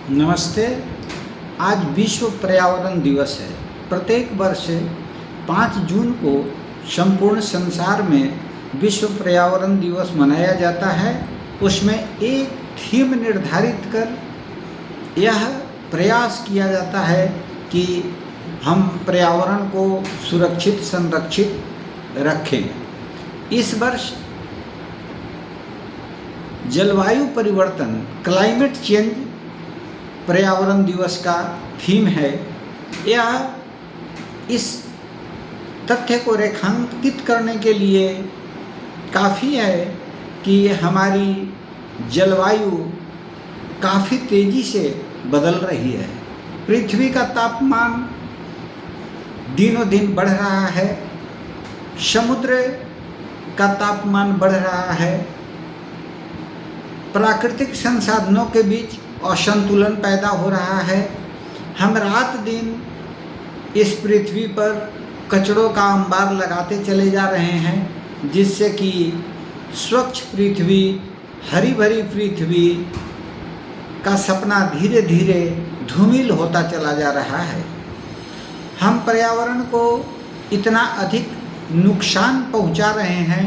नमस्ते। आज विश्व पर्यावरण दिवस है। प्रत्येक वर्ष 5 जून को संपूर्ण संसार में विश्व पर्यावरण दिवस मनाया जाता है। उसमें एक थीम निर्धारित कर यह प्रयास किया जाता है कि हम पर्यावरण को सुरक्षित संरक्षित रखें। इस वर्ष जलवायु परिवर्तन क्लाइमेट चेंज पर्यावरण दिवस का थीम है। यह इस तथ्य को रेखांकित करने के लिए काफ़ी है कि हमारी जलवायु काफ़ी तेज़ी से बदल रही है। पृथ्वी का तापमान दिनों दिन बढ़ रहा है, समुद्र का तापमान बढ़ रहा है, प्राकृतिक संसाधनों के बीच असंतुलन पैदा हो रहा है। हम रात दिन इस पृथ्वी पर कचड़ों का अंबार लगाते चले जा रहे हैं, जिससे कि स्वच्छ पृथ्वी, हरी भरी पृथ्वी का सपना धीरे धीरे धूमिल होता चला जा रहा है। हम पर्यावरण को इतना अधिक नुकसान पहुंचा रहे हैं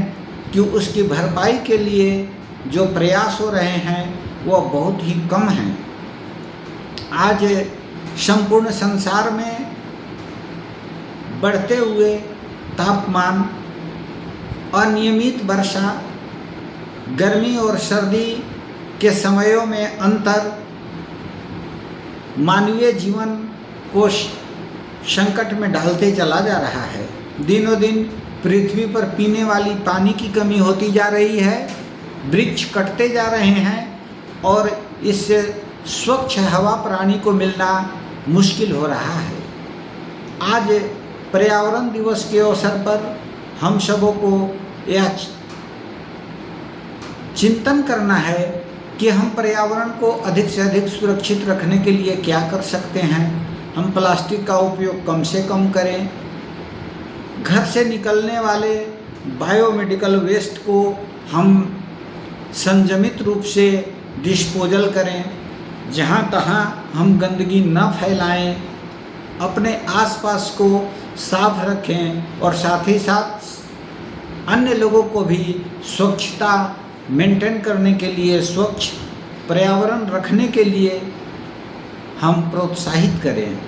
कि उसकी भरपाई के लिए जो प्रयास हो रहे हैं वो बहुत ही कम हैं। आज संपूर्ण संसार में बढ़ते हुए तापमान, अनियमित वर्षा, गर्मी और सर्दी के समयों में अंतर मानवीय जीवन को संकट में डालते चला जा रहा है। दिनों दिन पृथ्वी पर पीने वाली पानी की कमी होती जा रही है, वृक्ष कटते जा रहे हैं और इससे स्वच्छ हवा प्राणी को मिलना मुश्किल हो रहा है। आज पर्यावरण दिवस के अवसर पर हम सबों को यह चिंतन करना है कि हम पर्यावरण को अधिक से अधिक सुरक्षित रखने के लिए क्या कर सकते हैं। हम प्लास्टिक का उपयोग कम से कम करें, घर से निकलने वाले बायोमेडिकल वेस्ट को हम संयमित रूप से डिस्पोजल करें, जहाँ तहाँ हम गंदगी न फैलाएं, अपने आसपास को साफ रखें और साथ ही साथ अन्य लोगों को भी स्वच्छता मेंटेन करने के लिए, स्वच्छ पर्यावरण रखने के लिए हम प्रोत्साहित करें।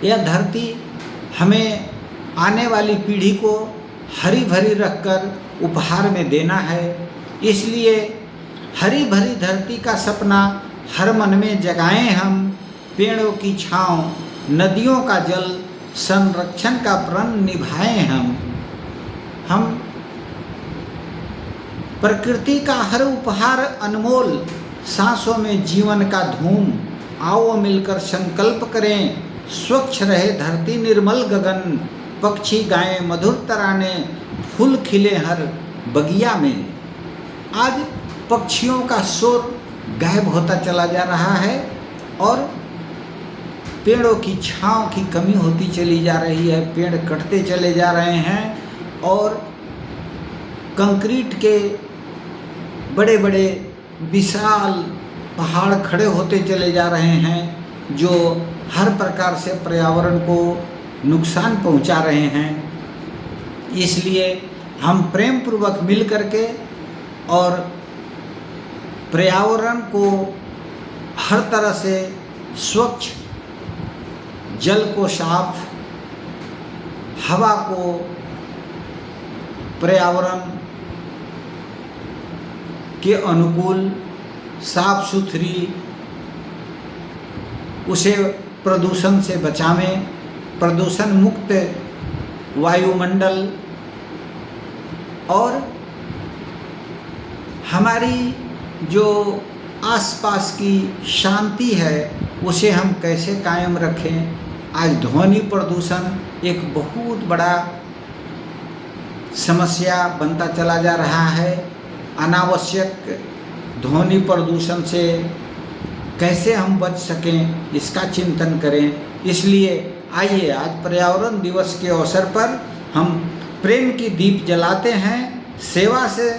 यह धरती हमें आने वाली पीढ़ी को हरी भरी रखकर उपहार में देना है। इसलिए हरी भरी धरती का सपना हर मन में जगाएं हम। पेड़ों की छांव, नदियों का जल, संरक्षण का प्रण निभाएं हम प्रकृति का हर उपहार अनमोल, सांसों में जीवन का धूम। आओ मिलकर संकल्प करें, स्वच्छ रहे धरती, निर्मल गगन, पक्षी गाएं मधुर तराने, फूल खिले हर बगिया में। आज पक्षियों का शोर गायब होता चला जा रहा है और पेड़ों की छांव की कमी होती चली जा रही है। पेड़ कटते चले जा रहे हैं और कंक्रीट के बड़े बड़े विशाल पहाड़ खड़े होते चले जा रहे हैं, जो हर प्रकार से पर्यावरण को नुकसान पहुंचा रहे हैं। इसलिए हम प्रेम पूर्वक मिल करके और पर्यावरण को हर तरह से स्वच्छ, जल को साफ, हवा को पर्यावरण के अनुकूल, साफ सुथरी, उसे प्रदूषण से बचावें, प्रदूषण मुक्त वायुमंडल और हमारी जो आसपास की शांति है उसे हम कैसे कायम रखें। आज ध्वनि प्रदूषण एक बहुत बड़ा समस्या बनता चला जा रहा है। अनावश्यक ध्वनि प्रदूषण से कैसे हम बच सकें, इसका चिंतन करें। इसलिए आइए आज पर्यावरण दिवस के अवसर पर हम प्रेम की दीप जलाते हैं, सेवा से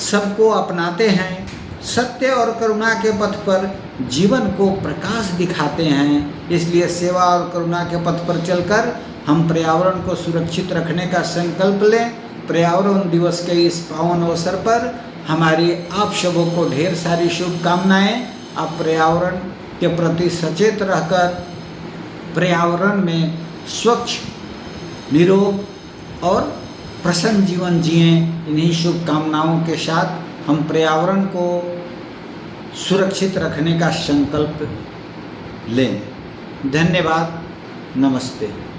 सबको अपनाते हैं सत्य और करुणा के पथ पर जीवन को प्रकाश दिखाते हैं। इसलिए सेवा और करुणा के पथ पर चलकर हम पर्यावरण को सुरक्षित रखने का संकल्प लें। पर्यावरण दिवस के इस पावन अवसर पर हमारी आप सबों को ढेर सारी शुभकामनाएं। आप पर्यावरण के प्रति सचेत रहकर पर्यावरण में स्वच्छ, निरोग और प्रसन्न जीवन जिएं। इन्हीं शुभकामनाओं के साथ हम पर्यावरण को सुरक्षित रखने का संकल्प लें। धन्यवाद। नमस्ते।